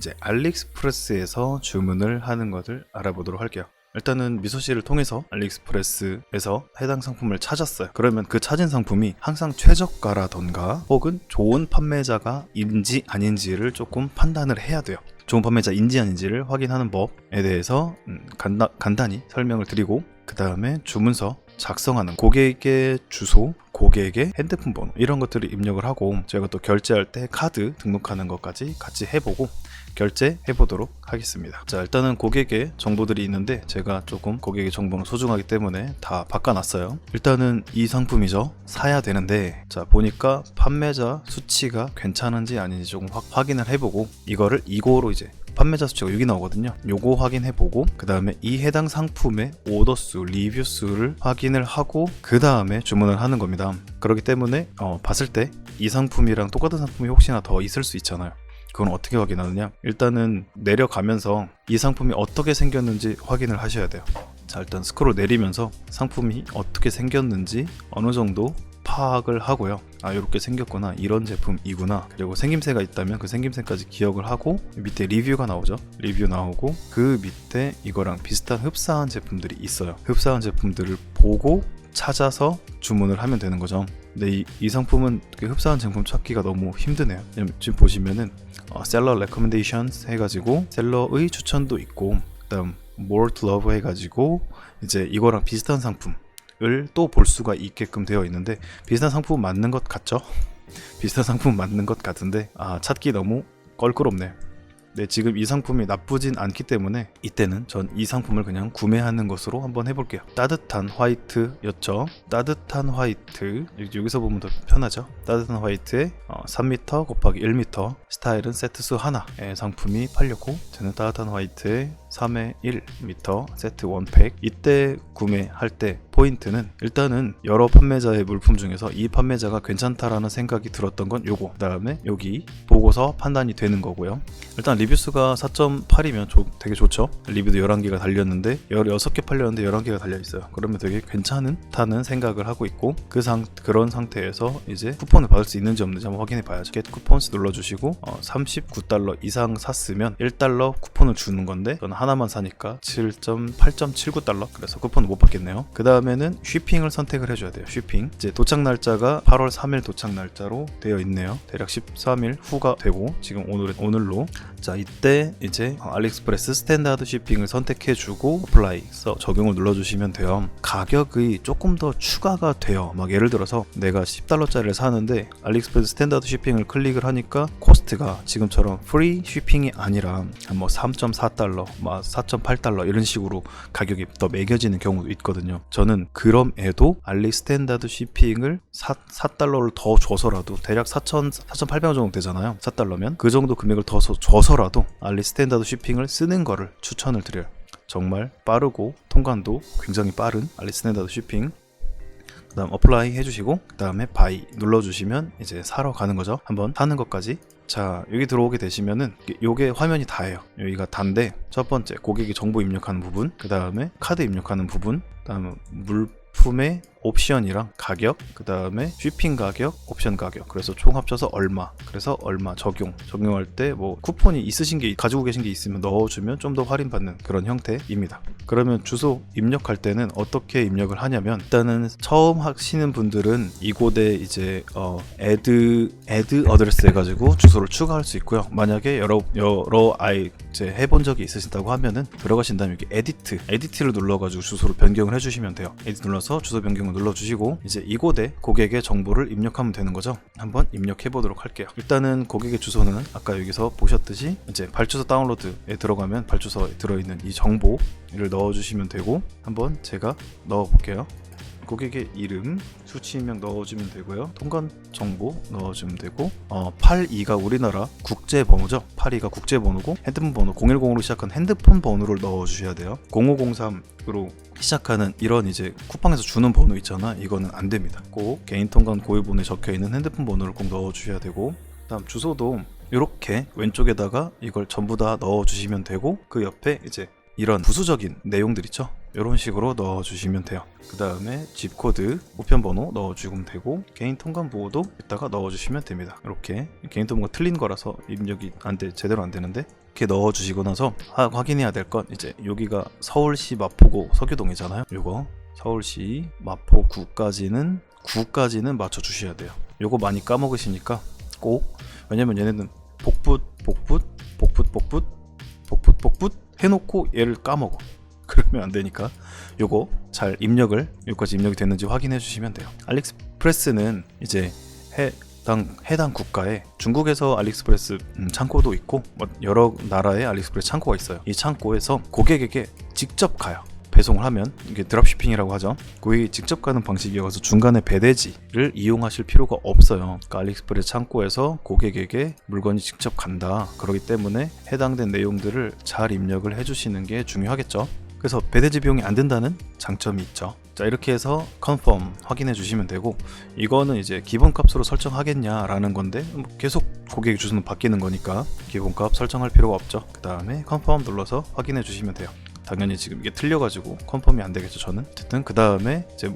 이제 알리익스프레스에서 주문을 하는 것을 알아보도록 할게요. 일단은 미소씨를 통해서 알리익스프레스에서 해당 상품을 찾았어요. 그러면 그 찾은 상품이 항상 최저가라던가 혹은 좋은 판매자가 인지 아닌지를 조금 판단을 해야 돼요. 좋은 판매자인지 아닌지를 확인하는 법에 대해서 간단히 설명을 드리고, 그 다음에 주문서 작성하는 고객의 주소, 고객의 핸드폰 번호 이런 것들을 입력을 하고, 제가 또 결제할 때 카드 등록하는 것까지 같이 해보고 결제해 보도록 하겠습니다. 자, 일단은 고객의 정보들이 있는데 제가 조금 고객의 정보는 소중하기 때문에 다 바꿔놨어요. 일단은 이 상품이죠. 사야 되는데, 자 보니까 판매자 수치가 괜찮은지 아닌지 조금 확인을 해보고, 이거를 이거로 이제 판매자 수치가 6이 나오거든요. 요거 확인해보고, 그 다음에 이 해당 상품의 오더 수, 리뷰 수를 확인을 하고 그 다음에 주문을 하는 겁니다. 그렇기 때문에 봤을 때 이 상품이랑 똑같은 상품이 혹시나 더 있을 수 있잖아요. 그건 어떻게 확인하느냐, 일단은 내려가면서 이 상품이 어떻게 생겼는지 확인을 하셔야 돼요. 자, 일단 스크롤 내리면서 상품이 어떻게 생겼는지 어느 정도 파악을 하고요. 아, 이렇게 생겼구나, 이런 제품이구나, 그리고 생김새가 있다면 그 생김새까지 기억을 하고, 밑에 리뷰가 나오죠. 리뷰 나오고 그 밑에 이거랑 비슷한 흡사한 제품들이 있어요. 흡사한 제품들을 보고 찾아서 주문을 하면 되는 거죠. 근데 이 상품은 흡사한 제품 찾기가 너무 힘드네요. 지금 보시면은 셀러 레커멘데이션스 해가지고 셀러의 추천도 있고, 그다음 more to love 해가지고 이제 이거랑 비슷한 상품을 또 볼 수가 있게끔 되어 있는데, 비슷한 상품 맞는 것 같죠? 비슷한 상품 맞는 것 같은데 찾기 너무 껄끄럽네요. 네, 지금 이 상품이 나쁘진 않기 때문에 이때는 전 이 상품을 그냥 구매하는 것으로 한번 해볼게요. 따뜻한 화이트였죠. 따뜻한 화이트, 여기서 보면 더 편하죠. 따뜻한 화이트에 3m 곱하기 1m, 스타일은 세트수 하나의 상품이 팔렸고, 저는 따뜻한 화이트에 3에 1m 세트 원팩. 이때 구매할 때 포인트는 일단은 여러 판매자의 물품 중에서 이 판매자가 괜찮다라는 생각이 들었던 건 요거, 그 다음에 여기 보고서 판단이 되는 거고요. 일단 리뷰수가 4.8이면 되게 좋죠. 리뷰도 11개가 달렸는데 16개 팔렸는데 11개가 달려있어요. 그러면 되게 괜찮다는 생각을 하고 있고, 그런 상태에서 이제 쿠폰을 받을 수 있는지 없는지 한번 확인해 봐야죠. Get Coupons 눌러주시고 39달러 이상 샀으면 1달러 쿠폰을 주는 건데, 저는 하나만 사니까 8.79달러, 그래서 쿠폰을 못 받겠네요. 그 다음에는 쉬핑을 선택을 해줘야 돼요. 쉬핑, 이제 도착 날짜가 8월 3일 도착 날짜로 되어 있네요. 대략 13일 후가 되고, 지금 오늘로. 자, 이때 이제 알리익스프레스 스탠다드 쉬핑을 선택해주고 어플라이 적용을 눌러주시면 돼요. 가격이 조금 더 추가가 돼요. 막 예를 들어서 내가 10달러짜리를 사는데 알리익스프레스 스탠다드 쉬핑을 클릭을 하니까 코스트가 지금처럼 프리 쉬핑이 아니라 뭐 3.4달러, 막 4.8달러 이런 식으로 가격이 더 매겨지는 경우도 있거든요. 저는 그럼에도 알리 스탠다드 쉬핑을 4달러를 더 줘서라도, 대략 4,800원 정도 되잖아요. 4달러면 그 정도 금액을 더 줘서라도 알리 스탠다드 쉬핑을 쓰는 거를 추천을 드려요. 정말 빠르고 통관도 굉장히 빠른 알리 스탠다드 쉬핑. 그 다음 어플라이 해주시고 그 다음에 바이 눌러주시면 이제 사러 가는 거죠. 한번 사는 것까지. 자, 여기 들어오게 되시면은 요게 화면이 다예요. 여기가 단데, 첫 번째 고객이 정보 입력하는 부분, 그 다음에 카드 입력하는 부분, 그 다음에 물품의 옵션이랑 가격, 그 다음에 쉬핑 가격, 옵션 가격, 그래서 총 합쳐서 얼마, 그래서 얼마 적용할 때 뭐 쿠폰이 있으신 게, 가지고 계신 게 있으면 넣어주면 좀 더 할인받는 그런 형태입니다. 그러면 주소 입력할 때는 어떻게 입력을 하냐면, 일단은 처음 하시는 분들은 이곳에 이제 add 어드레스 해가지고 주소를 추가할 수 있고요. 만약에 여러 이제 해본 적이 있으신다고 하면은 들어가신 다음에 여기 에디트를 눌러가지고 주소를 변경을 해주시면 돼요. 에디트 눌러서 주소 변경을 눌러주시고 이제 이곳에 고객의 정보를 입력하면 되는 거죠. 한번 입력해 보도록 할게요. 일단은 고객의 주소는 아까 여기서 보셨듯이 이제 발주소 다운로드에 들어가면 발주소에 들어있는 이 정보를 넣어주시면 되고, 한번 제가 넣어볼게요. 고객의 이름, 수취인명 넣어주면 되고요. 통관 정보 넣어주면 되고, 82가 우리나라 국제번호죠. 82가 국제번호고, 핸드폰 번호 010으로 시작한 핸드폰 번호를 넣어주셔야 돼요. 0503으로 시작하는 이런 이제 쿠팡에서 주는 번호 있잖아, 이거는 안 됩니다. 꼭 개인 통관 고유번호에 적혀있는 핸드폰 번호를 꼭 넣어주셔야 되고, 다음 주소도 이렇게 왼쪽에다가 이걸 전부 다 넣어주시면 되고, 그 옆에 이제 이런 부수적인 내용들 있죠, 이런 식으로 넣어주시면 돼요. 그 다음에 집코드, 우편번호 넣어주면 되고, 개인 통관번호도 이따가 넣어주시면 됩니다. 이렇게 개인 통관가 틀린 거라서 입력이 제대로 안 되는데 이렇게 넣어주시고 나서 확인해야 될 건 이제 여기가 서울시 마포구 서교동이잖아요. 요거 서울시 마포구까지는 맞춰주셔야 돼요. 요거 많이 까먹으시니까 꼭, 왜냐면 얘네는 복붙 해놓고 얘를 까먹어. 그러면 안 되니까 요거 잘 여기까지 입력이 됐는지 확인해 주시면 돼요. 알리익스프레스는 이제 해당 국가에, 중국에서 알리익스프레스 창고도 있고 여러 나라의 알리익스프레스 창고가 있어요. 이 창고에서 고객에게 직접 가요. 배송을 하면 이게 드랍시핑이라고 하죠. 고객이 직접 가는 방식이어서 중간에 배대지를 이용하실 필요가 없어요. 그러니까 알리익스프레스 창고에서 고객에게 물건이 직접 간다. 그렇기 때문에 해당된 내용들을 잘 입력을 해주시는 게 중요하겠죠. 그래서 배대지 비용이 안 든다는 장점이 있죠. 자, 이렇게 해서 컨펌 확인해 주시면 되고, 이거는 이제 기본값으로 설정하겠냐라는 건데 계속 고객의 주소는 바뀌는 거니까 기본값 설정할 필요가 없죠. 그 다음에 컨펌 눌러서 확인해 주시면 돼요. 당연히 지금 이게 틀려가지고 컨펌이 안 되겠죠, 저는. 어쨌든 그 다음에 이제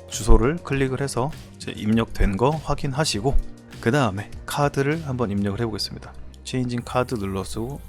주소를 클릭을 해서 이제 입력된 거 확인하시고, 그 다음에 카드를 한번 입력을 해보겠습니다. 체인징 카드 눌러서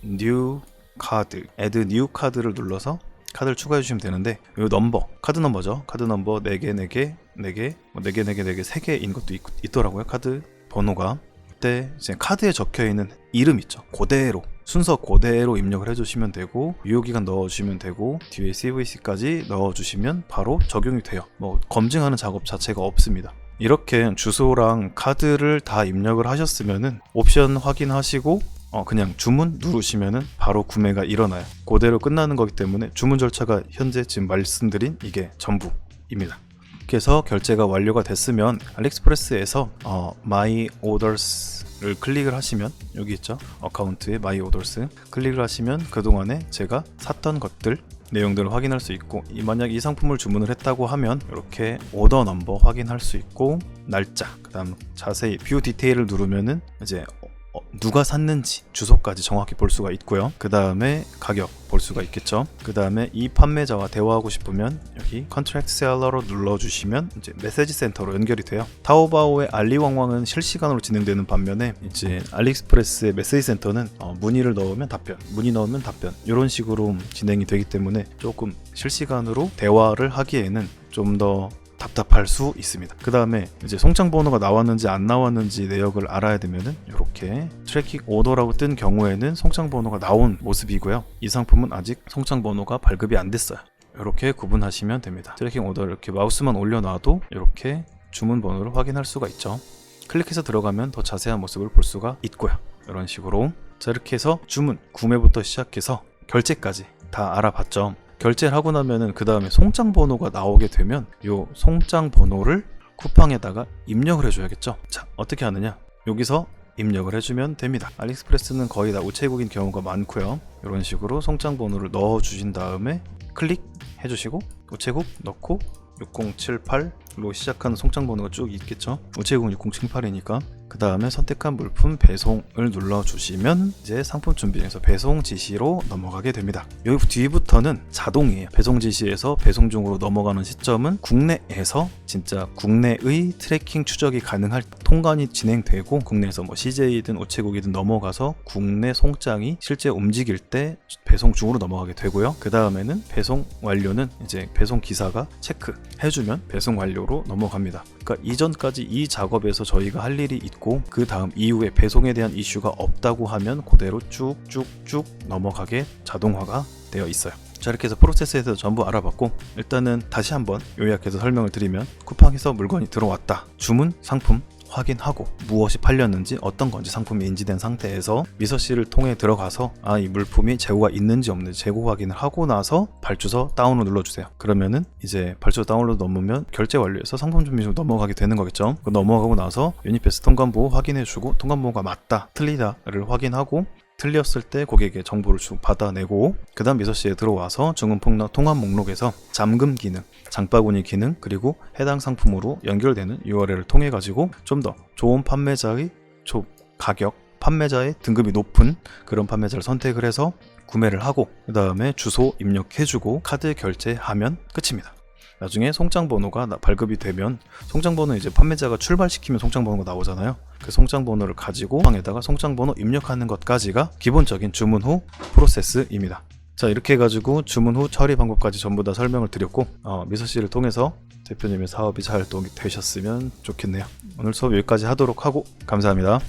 뉴 카드, add new 카드를 눌러서 카드를 추가해 주시면 되는데, 이 넘버, 카드 넘버죠. 카드 넘버 4개, 3개인 것도 있더라고요. 카드 번호가. 그때 이제 카드에 적혀 있는 이름 있죠. 그대로, 순서 그대로 입력을 해주시면 되고, 유효기간 넣어주시면 되고, 뒤에 CVC까지 넣어주시면 바로 적용이 돼요. 뭐 검증하는 작업 자체가 없습니다. 이렇게 주소랑 카드를 다 입력을 하셨으면은 옵션 확인하시고 그냥 주문 누르시면은 바로 구매가 일어나요. 그대로 끝나는 거기 때문에 주문 절차가 현재 지금 말씀드린 이게 전부입니다. 그래서 결제가 완료가 됐으면 알리익스프레스에서 My Orders를 클릭을 하시면, 여기 있죠, 어카운트에 My Orders 클릭을 하시면 그동안에 제가 샀던 것들 내용들을 확인할 수 있고, 만약 이 상품을 주문을 했다고 하면 이렇게 오더 넘버 확인할 수 있고, 날짜, 그 다음 자세히 뷰 디테일을 누르면은 이제 누가 샀는지 주소까지 정확히 볼 수가 있고요. 그 다음에 가격 볼 수가 있겠죠. 그 다음에 이 판매자와 대화하고 싶으면 여기 컨트랙트 셀러로 눌러주시면 이제 메시지 센터로 연결이 돼요. 타오바오의 알리왕왕은 실시간으로 진행되는 반면에 이제 알리익스프레스의 메시지 센터는 문의를 넣으면 답변, 문의 넣으면 답변, 이런 식으로 진행이 되기 때문에 조금 실시간으로 대화를 하기에는 좀 더 답답할 수 있습니다. 그 다음에 이제 송장 번호가 나왔는지 안 나왔는지 내역을 알아야 되면은 이렇게 트래킹 오더라고 뜬 경우에는 송장 번호가 나온 모습이고요. 이 상품은 아직 송장 번호가 발급이 안 됐어요. 이렇게 구분하시면 됩니다. 트래킹 오더를 이렇게 마우스만 올려놔도 이렇게 주문 번호를 확인할 수가 있죠. 클릭해서 들어가면 더 자세한 모습을 볼 수가 있고요. 이런 식으로. 자, 이렇게 해서 주문, 구매부터 시작해서 결제까지 다 알아봤죠. 결제를 하고 나면은 그 다음에 송장 번호가 나오게 되면 이 송장 번호를 쿠팡에다가 입력을 해줘야겠죠. 자, 어떻게 하느냐, 여기서 입력을 해주면 됩니다. 알리익스프레스는 거의 다 우체국인 경우가 많고요. 이런 식으로 송장 번호를 넣어주신 다음에 클릭해 주시고 우체국 넣고 6078로 시작하는 송장 번호가 쭉 있겠죠. 우체국은 6078이니까 그 다음에 선택한 물품 배송을 눌러주시면 이제 상품 준비에서 배송 지시로 넘어가게 됩니다. 여기 뒤부터는 자동이에요. 배송 지시에서 배송 중으로 넘어가는 시점은 국내에서 진짜 국내의 트래킹 추적이 가능할 통관이 진행되고, 국내에서 뭐 CJ든 우체국이든 넘어가서 국내 송장이 실제 움직일 때 배송 중으로 넘어가게 되고요. 그 다음에는 배송 완료는 이제 배송 기사가 체크해주면 배송 완료로 넘어갑니다. 그러니까 이전까지 이 작업에서 저희가 할 일이 있고, 그 다음 이후에 배송에 대한 이슈가 없다고 하면 그대로 쭉쭉쭉 넘어가게 자동화가 되어 있어요. 자, 이렇게 해서 프로세스에서 전부 알아봤고, 일단은 다시 한번 요약해서 설명을 드리면, 쿠팡에서 물건이 들어왔다, 주문, 상품 확인하고 무엇이 팔렸는지 어떤 건지 상품이 인지된 상태에서 미서씨를 통해 들어가서 이 물품이 재고가 있는지 없는지 재고 확인을 하고 나서 발주서 다운을 눌러주세요. 그러면은 이제 발주서 다운로드 넘으면 결제 완료해서 상품 준비로 넘어가게 되는 거겠죠. 넘어가고 나서 유니패스 통관보호 확인해주고, 통관보호가 맞다 틀리다를 확인하고, 틀렸을 때 고객의 정보를 받아내고, 그 다음 미서씨에 들어와서 중금 통합 목록에서 잠금 기능, 장바구니 기능, 그리고 해당 상품으로 연결되는 URL을 통해 가지고 좀 더 좋은 판매자의 가격, 판매자의 등급이 높은 그런 판매자를 선택을 해서 구매를 하고, 그 다음에 주소 입력해주고 카드 결제하면 끝입니다. 나중에 송장 번호가 발급이 되면 송장 번호 이제 판매자가 출발시키면 송장 번호가 나오잖아요. 그 송장 번호를 가지고 방에다가 송장 번호 입력하는 것까지가 기본적인 주문 후 프로세스입니다. 자, 이렇게 해가지고 주문 후 처리 방법까지 전부 다 설명을 드렸고 미소씨를 통해서 대표님의 사업이 잘 되셨으면 좋겠네요. 오늘 수업 여기까지 하도록 하고 감사합니다.